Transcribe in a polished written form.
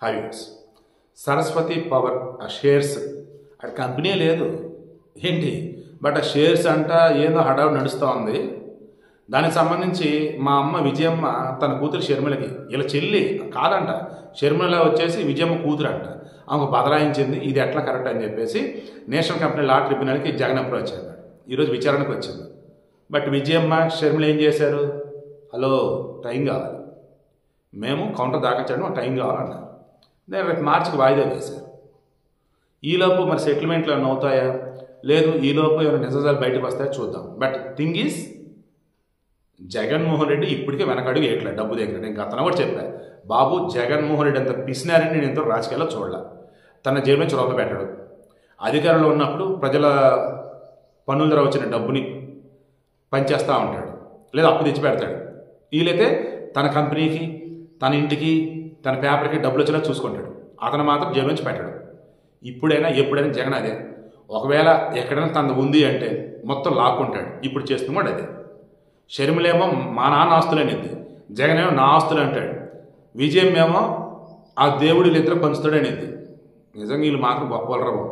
హ్యావ్యూస్ Saraswati power ఆ shares అక్కడ company లేదు ఏంటి, బట్ ఆ షేర్స్ అంట ఏదో హడావుడి నడుస్తూ ఉంది. దానికి సంబంధించి మా అమ్మ విజయమ్మ తన కూతురు షర్మిలకి, ఇలా చెల్లి కాదంట, షర్మిల వచ్చేసి విజయమ్మ కూతురు అంట, ఆమె బదలాయించింది. ఇది ఎట్లా కరెక్ట్ అని చెప్పేసి నేషనల్ కంపెనీ లా ట్రిబ్యునల్కి జగన్ అప్రోచ్ అయ్యాడు. ఈరోజు విచారణకు వచ్చింది. బట్ విజయమ్మ షర్మిల ఏం చేశారు, హలో టైం కావాలి, మేము కౌంటర్ దాకా చేయడం టైం కావాలన్నారు. నేను రేపు మార్చికి వాయిదా వేశారు. ఈలోపు మరి సెటిల్మెంట్లు ఏమైనా అవుతాయా, లేదు ఈలోపు ఏమైనా నిజాలు బయటకు వస్తాయో చూద్దాం. But thing is Jaganmohan Reddy ఇప్పటికే వెనకడుగు వేయట్లేదు డబ్బు దగ్గర. నేను గతంలో కూడా చెప్పాను, బాబు జగన్మోహన్ రెడ్డి అంత పిసినారని నేను ఎంతో రాజకీయాల్లో చూడలే. తన జేబు నుంచి రూపాయి పెట్టడు. అధికారంలో ఉన్నప్పుడు ప్రజల పన్నుల ద్వారా వచ్చిన డబ్బుని పనిచేస్తూ ఉంటాడు, లేదా అప్పు తెచ్చి పెడతాడు. వీలైతే తన కంపెనీకి, తన ఇంటికి, తన పేపర్కి డబ్బులు వచ్చేలా చూసుకుంటాడు. అతను మాత్రం జేబు నుంచి పెట్టాడు. ఇప్పుడైనా ఎప్పుడైనా జగన్ అదే. ఒకవేళ ఎక్కడైనా తనది ఉంది అంటే మొత్తం లాక్కుంటాడు. ఇప్పుడు చేస్తున్నాడు అదే. షర్మిలేమో మా నాన్న ఆస్తులు అనేది, జగన్ ఏమో నా ఆస్తులు అంటాడు. విజయం ఏమో ఆ దేవుడు వీళ్ళిద్దరూ పంచుతాడు అనేది. నిజంగా వీళ్ళు మాత్రం గొప్ప వాళ్ళరా బాబు.